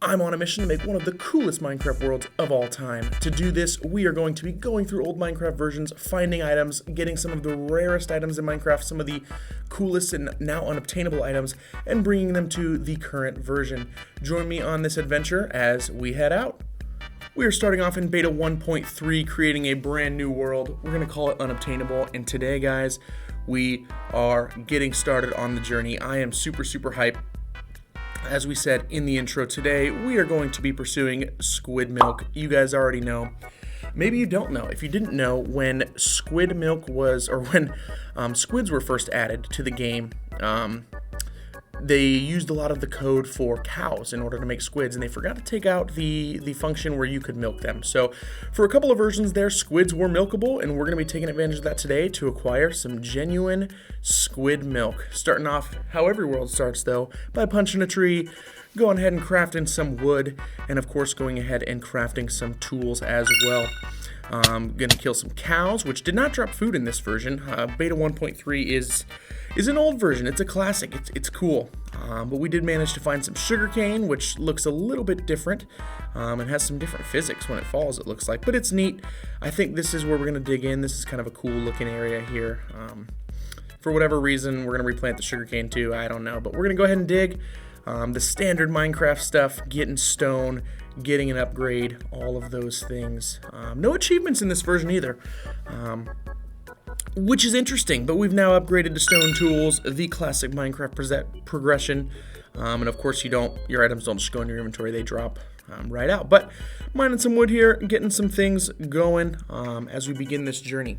I'm on a mission to make one of the coolest Minecraft worlds of all time. To do this, we are going to be going through old Minecraft versions, finding items, getting some of the rarest items in Minecraft, some of the coolest and now unobtainable items, and bringing them to the current version. Join me on this adventure as we head out. We are starting off in beta 1.3, creating a brand new world. We're going to call it Unobtainable, and today, guys, we are getting started on the journey. I am super hyped. As we said in the intro today, we are going to be pursuing squid milk. You guys already know. Maybe you don't know. If you didn't know, when squid milk was, or when squids were first added to the game, they used a lot of the code for cows in order to make squids, and they forgot to take out the function where you could milk them. So for a couple of versions there, squids were milkable, and we're going to be taking advantage of that today to acquire some genuine squid milk. Starting off how every world starts, though, by punching a tree, going ahead and crafting some wood, and of course going ahead and crafting some tools as well. Gonna kill some cows, which did not drop food in this version. Beta 1.3 is an old version. It's a classic. It's cool. But we did manage to find some sugarcane, which looks a little bit different and has some different physics when it falls, it looks like. But it's neat. I think this is where we're going to dig in. This is kind of a cool looking area here. For whatever reason, we're going to replant the sugarcane too. I don't know. But we're going to go ahead and dig. The standard Minecraft stuff, getting stone, getting an upgrade, all of those things. No achievements in this version either. Which is interesting, but we've now upgraded to stone tools, the classic Minecraft progression, and of course your items don't just go in your inventory, they drop right out. But mining some wood here, getting some things going as we begin this journey.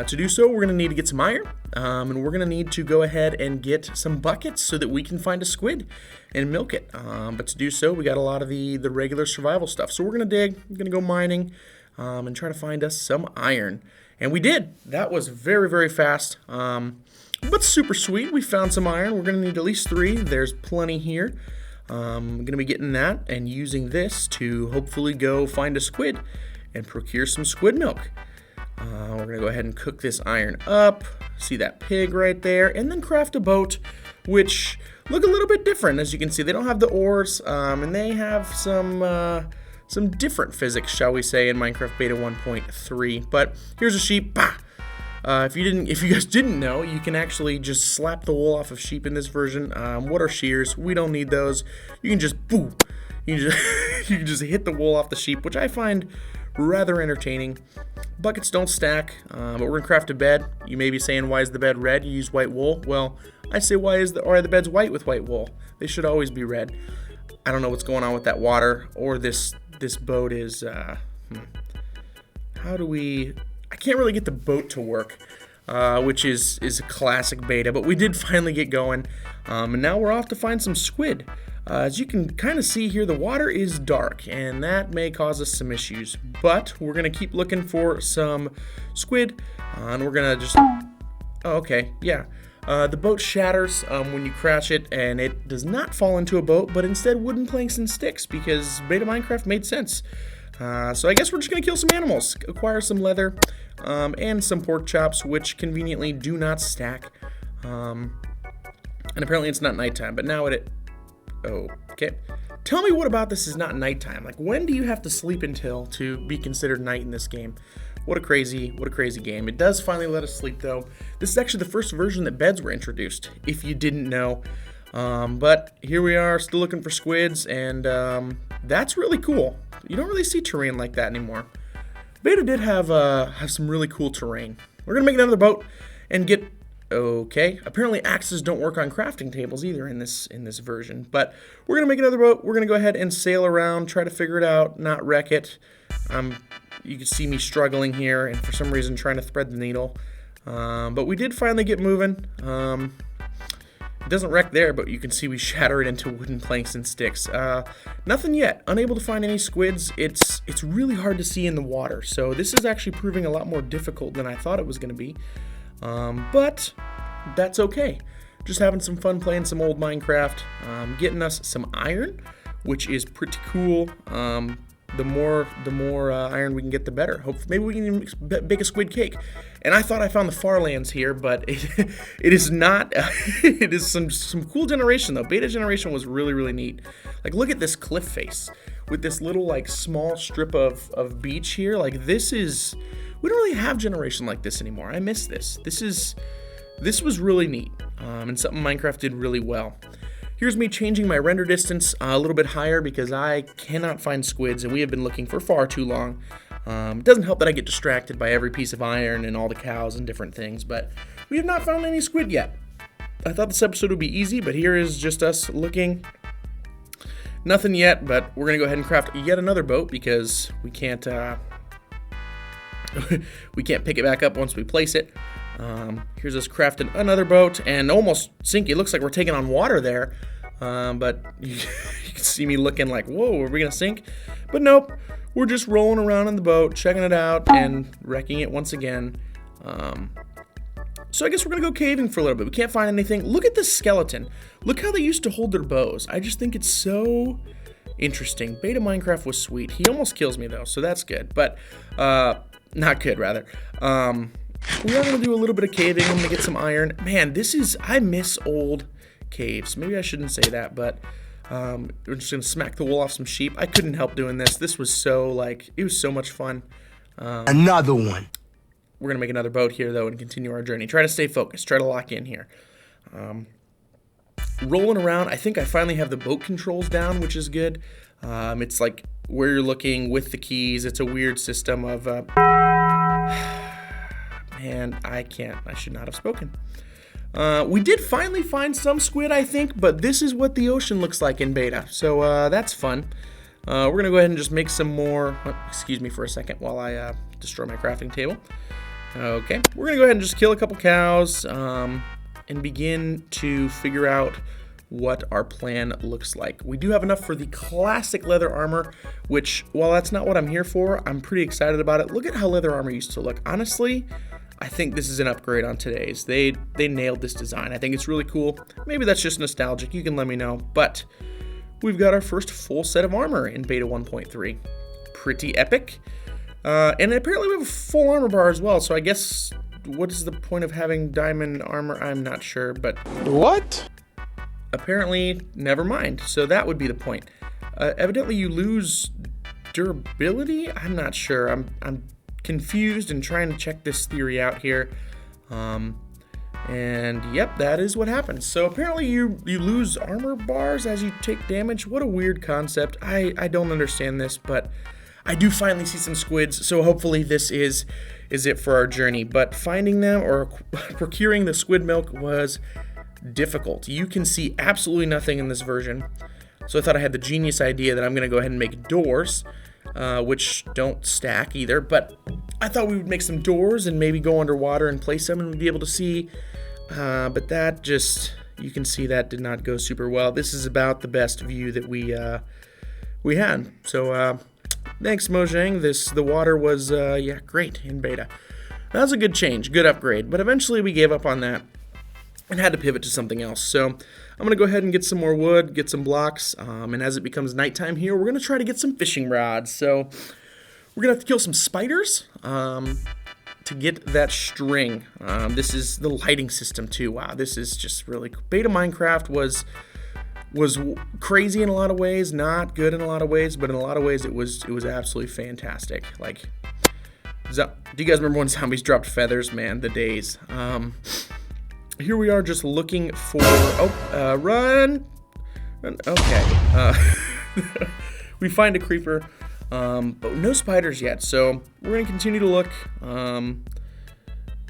To do so, we're going to need to get some iron, and we're going to need to go ahead and get some buckets so that we can find a squid and milk it. But to do so, we got a lot of the regular survival stuff. So we're going to dig, we're going to go mining, and try to find us some iron. And we did. That was very fast, but super sweet. We found some iron. We're going to need at least 3. There's plenty here. I'm going to be getting that and using this to hopefully go find a squid and procure some squid milk. We're going to go ahead and cook this iron up. See that pig right there. And then craft a boat, which look a little bit different. As you can see, they don't have the oars, and they have some different physics, shall we say, in Minecraft Beta 1.3. But here's a sheep. Bah! If you guys didn't know, you can actually just slap the wool off of sheep in this version. What are shears? We don't need those. You can just boo. You can just hit the wool off the sheep, which I find rather entertaining. Buckets don't stack, but we're gonna craft a bed. You may be saying, why is the bed red? You use white wool. Well, I say, why are the beds white with white wool? They should always be red. I don't know what's going on with that water or this boat is, how do we, I can't really get the boat to work, which is a classic beta, but we did finally get going, and now we're off to find some squid. As you can kind of see here, the water is dark, and that may cause us some issues, but we're going to keep looking for some squid, and we're going to just, oh, okay, yeah. The boat shatters when you crash it, and it does not fall into a boat, but instead wooden planks and sticks, because Beta Minecraft made sense. So I guess we're just going to kill some animals, acquire some leather, and some pork chops, which conveniently do not stack. And apparently it's not nighttime, but now okay. Tell me what about this is not nighttime. Like, when do you have to sleep until to be considered night in this game? What a crazy game. It does finally let us sleep, though. This is actually the first version that beds were introduced, if you didn't know. But here we are, still looking for squids, and that's really cool. You don't really see terrain like that anymore. Beta did have some really cool terrain. We're going to make another boat and get... Okay, apparently axes don't work on crafting tables either in this version. But we're going to make another boat. We're going to go ahead and sail around, try to figure it out, not wreck it. You can see me struggling here, and for some reason trying to thread the needle. But we did finally get moving. It doesn't wreck there, but you can see we shatter it into wooden planks and sticks. Nothing yet. Unable to find any squids. It's really hard to see in the water, so this is actually proving a lot more difficult than I thought it was going to be. But that's okay. Just having some fun playing some old Minecraft. Getting us some iron, which is pretty cool. the more iron we can get, the better. Maybe we can even bake a squid cake. And I thought I found the Farlands here, but it is not. It is some cool generation though. Beta generation was really, really neat. Like, look at this cliff face with this little like small strip of beach here. Like, this is, we don't really have generation like this anymore. I miss this. This was really neat, and something Minecraft did really well. Here's me changing my render distance a little bit higher because I cannot find squids, and we have been looking for far too long. It doesn't help that I get distracted by every piece of iron and all the cows and different things, but we have not found any squid yet. I thought this episode would be easy, but here is just us looking. Nothing yet, but we're going to go ahead and craft yet another boat because we can't we can't pick it back up once we place it. Here's us crafting another boat and almost sink. It looks like we're taking on water there, but you can see me looking like, whoa, are we gonna sink? But nope, we're just rolling around in the boat, checking it out and wrecking it once again. So I guess we're gonna go caving for a little bit. We can't find anything. Look at this skeleton. Look how they used to hold their bows. I just think it's so interesting. Beta Minecraft was sweet. He almost kills me though, so that's good, but not good rather. We are going to do a little bit of caving. I'm going to get some iron. Man, I miss old caves. Maybe I shouldn't say that, but we're just going to smack the wool off some sheep. I couldn't help doing this. This was so, it was so much fun. Another one. We're going to make another boat here, though, and continue our journey. Try to stay focused. Try to lock in here. Rolling around, I think I finally have the boat controls down, which is good. It's like where you're looking with the keys. It's a weird system of... And I should not have spoken. We did finally find some squid, I think, but this is what the ocean looks like in beta. So that's fun. We're going to go ahead and just make some more. Excuse me for a second while I destroy my crafting table. Okay, we're going to go ahead and just kill a couple cows and begin to figure out what our plan looks like. We do have enough for the classic leather armor, which, while that's not what I'm here for, I'm pretty excited about it. Look at how leather armor used to look. Honestly, I think this is an upgrade on today's. They nailed this design. I think it's really cool. Maybe that's just nostalgic. You can let me know. But we've got our first full set of armor in beta 1.3. Pretty epic. And apparently we have a full armor bar as well. So I guess, what is the point of having diamond armor? I'm not sure, but... What? Apparently, never mind. So that would be the point. Evidently you lose durability? I'm not sure. I'm confused and trying to check this theory out here. And yep, that is what happens. So apparently you lose armor bars as you take damage. What a weird concept. I don't understand this, but I do finally see some squids, so hopefully this is it for our journey. But finding them or procuring the squid milk was difficult. You can see absolutely nothing in this version. So I thought I had the genius idea that I'm going to go ahead and make doors, which don't stack either. But I thought we would make some doors and maybe go underwater and place them and we'd be able to see. But that just, you can see that did not go super well. This is about the best view that we had. So thanks, Mojang. The water was great in beta. That was a good change, good upgrade. But eventually we gave up on that and had to pivot to something else. So I'm going to go ahead and get some more wood, get some blocks, and as it becomes nighttime here, we're going to try to get some fishing rods. So we're going to have to kill some spiders to get that string. This is the lighting system too. Wow, this is just really cool. Beta Minecraft was crazy in a lot of ways, not good in a lot of ways, but in a lot of ways it was absolutely fantastic. Like, do you guys remember when zombies dropped feathers? Man, the days. Here we are just looking for... run! Okay. We find a creeper, but no spiders yet, so we're going to continue to look.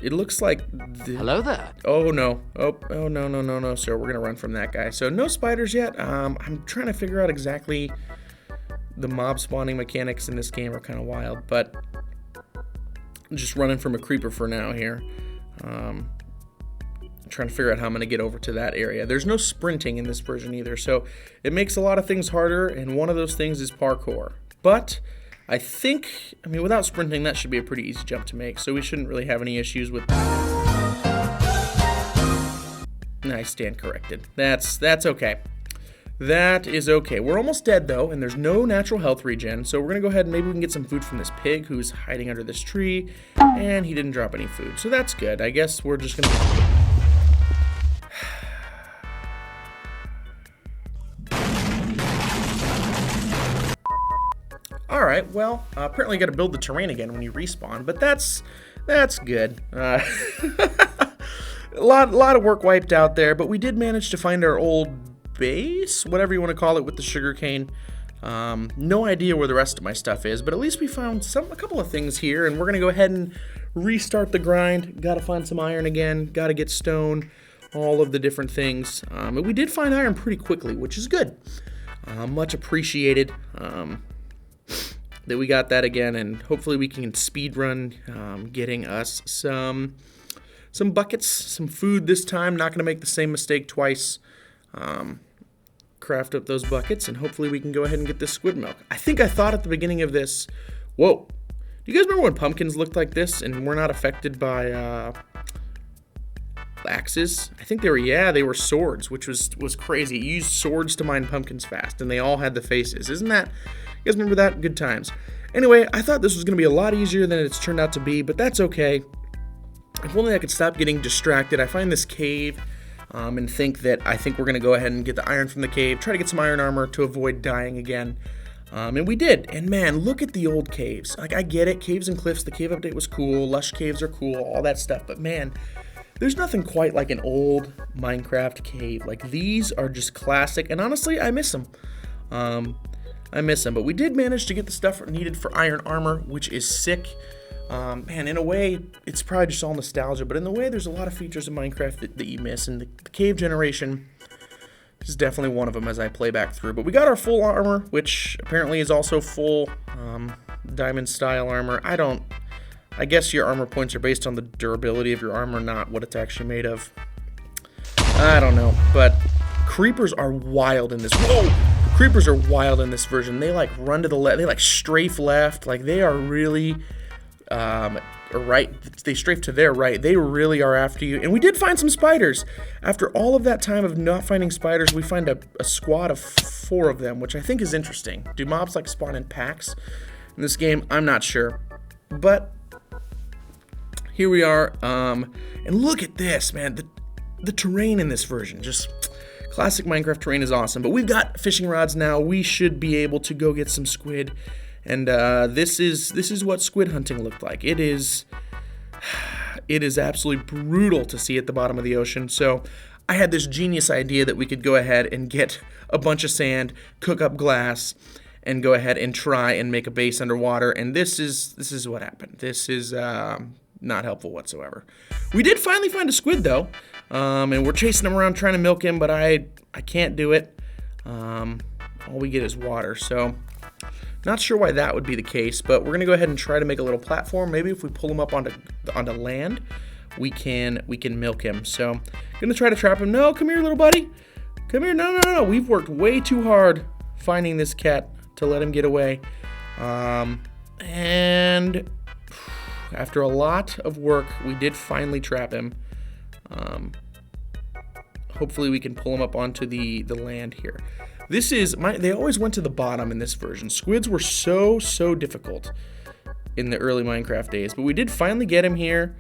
It looks like... Hello there. Oh, no. Oh, no, sir. We're going to run from that guy. So no spiders yet. I'm trying to figure out exactly... The mob spawning mechanics in this game are kind of wild, but... I'm just running from a creeper for now here. Trying to figure out how I'm going to get over to that area. There's no sprinting in this version either, so it makes a lot of things harder, and one of those things is parkour. But I think, without sprinting, that should be a pretty easy jump to make, so we shouldn't really have any issues with that. I stand corrected. That's okay. That is okay. We're almost dead, though, and there's no natural health regen, so we're going to go ahead and maybe we can get some food from this pig who's hiding under this tree, and he didn't drop any food, so that's good. I guess we're just going to... Alright, well, apparently you got to build the terrain again when you respawn, but that's good. A lot of work wiped out there, but we did manage to find our old base, whatever you want to call it, with the sugarcane. No idea where the rest of my stuff is, but at least we found a couple of things here, and we're going to go ahead and restart the grind. Got to find some iron again, got to get stone, all of the different things. And we did find iron pretty quickly, which is good. Much appreciated. That we got that again, and hopefully we can speed run getting us some buckets, some food this time. Not going to make the same mistake twice. Craft up those buckets, and hopefully we can go ahead and get this squid milk. I think I thought at the beginning of this, whoa, do you guys remember when pumpkins looked like this and were not affected by axes? I think they were swords, which was crazy. You used swords to mine pumpkins fast, and they all had the faces. Isn't that... You guys remember that? Good times. Anyway, I thought this was going to be a lot easier than it's turned out to be, but that's okay. If only I could stop getting distracted. I find this cave and think we're going to go ahead and get the iron from the cave, try to get some iron armor to avoid dying again. And we did. And man, look at the old caves. Like, I get it. Caves and cliffs, the cave update was cool. Lush caves are cool, all that stuff. But man, there's nothing quite like an old Minecraft cave. Like, these are just classic. And honestly, I miss them. But we did manage to get the stuff needed for iron armor, which is sick. Man, in a way, it's probably just all nostalgia, but in a way, there's a lot of features in Minecraft that you miss, and the cave generation is definitely one of them as I play back through. But we got our full armor, which apparently is also full diamond-style armor. I guess your armor points are based on the durability of your armor, not what it's actually made of. I don't know, but creepers are wild in this. Whoa! Creepers are wild in this version. They like run to the left. They like strafe left. Like they are really right. They strafe to their right. They really are after you. And we did find some spiders. After all of that time of not finding spiders, we find a squad of 4 of them, which I think is interesting. Do mobs like spawn in packs in this game? I'm not sure. But here we are. And look at this, man. The terrain in this version, just... Classic Minecraft terrain is awesome, but we've got fishing rods now. We should be able to go get some squid, and this is what squid hunting looked like. It is absolutely brutal to see at the bottom of the ocean. So I had this genius idea that we could go ahead and get a bunch of sand, cook up glass, and go ahead and try and make a base underwater. And this is what happened. This is not helpful whatsoever. We did finally find a squid though. And we're chasing him around trying to milk him, but I can't do it. All we get is water, so not sure why that would be the case, but we're going to go ahead and try to make a little platform. Maybe if we pull him up onto land, we can milk him. So going to try to trap him. No, come here, little buddy. Come here. No. We've worked way too hard finding this cat to let him get away. And after a lot of work, we did finally trap him. Hopefully we can pull them up onto the land here. They always went to the bottom in this version. Squids were so difficult in the early Minecraft days, but we did finally get him here.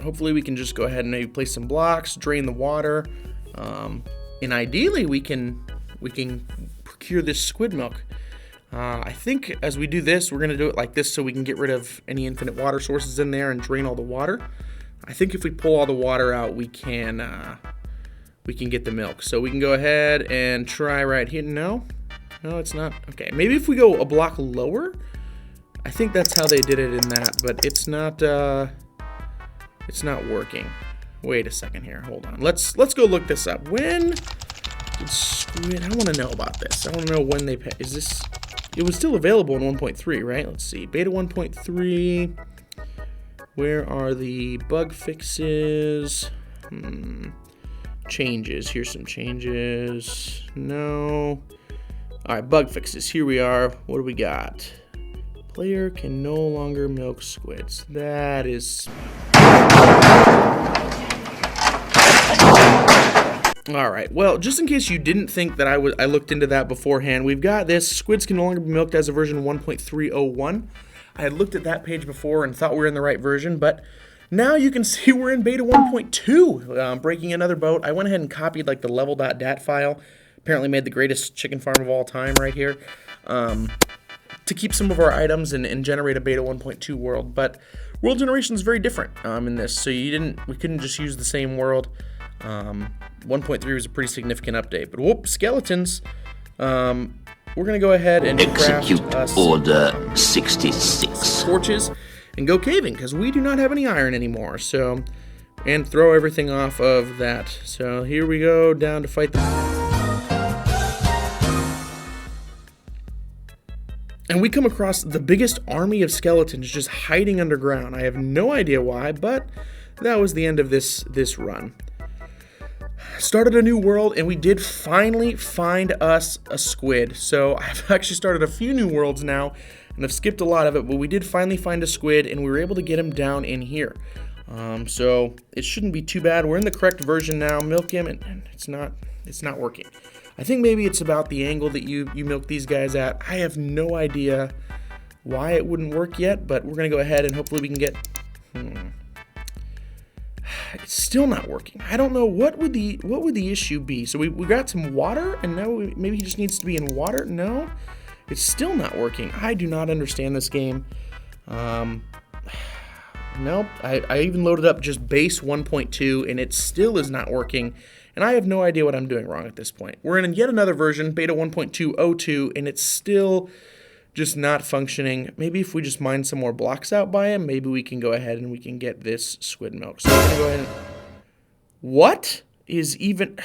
Hopefully we can just go ahead and maybe place some blocks, drain the water, and ideally we can procure this squid milk. I think as we do this, we're going to do it like this so we can get rid of any infinite water sources in there and drain all the water. I think if we pull all the water out, we can get the milk. So we can go ahead and try right here. No, it's not. Okay, maybe if we go a block lower. I think that's how they did it in that, but it's not working. Wait a second here. Hold on. Let's go look this up. When did squid? I want to know about this. I want to know when they pay. Is this? It was still available in 1.3, right? Let's see. Beta 1.3. Where are the bug fixes? Changes. Here's some changes. No. All right, bug fixes. Here we are. What do we got? Player can no longer milk squids. That is... All right. Well, just in case you didn't think that I looked into that beforehand, we've got this. Squids can no longer be milked as a version 1.301. I had looked at that page before and thought we were in the right version, but now you can see we're in beta 1.2. Breaking another boat. I went ahead and copied like the level.dat file. Apparently made the greatest chicken farm of all time right here. To keep some of our items and generate a beta 1.2 world. But world generation is very different in this, so we couldn't just use the same world. 1.3 was a pretty significant update. But whoop, skeletons. We're gonna go ahead and execute craft Order 66 torches and go caving because we do not have any iron anymore. So, and throw everything off of that. So here we go down to fight and we come across the biggest army of skeletons just hiding underground. I have no idea why, but that was the end of this run. Started a new world, and we did finally find us a squid. So I've actually started a few new worlds now, and I've skipped a lot of it, but we did finally find a squid, and we were able to get him down in here. So it shouldn't be too bad. We're in the correct version now. Milk him, and it's not working. I think maybe it's about the angle that you milk these guys at. I have no idea why it wouldn't work yet, but we're gonna go ahead and hopefully we can get. It's still not working. I don't know what would the issue be. So we got some water, and now maybe he just needs to be in water. No, it's still not working. I do not understand this game. Nope. I even loaded up just base 1.2, and it still is not working. And I have no idea what I'm doing wrong at this point. We're in yet another version, beta 1.202, and it's still just not functioning. Maybe if we just mine some more blocks out by him, maybe we can go ahead and we can get this squid milk. So I'm gonna go ahead and... What is even...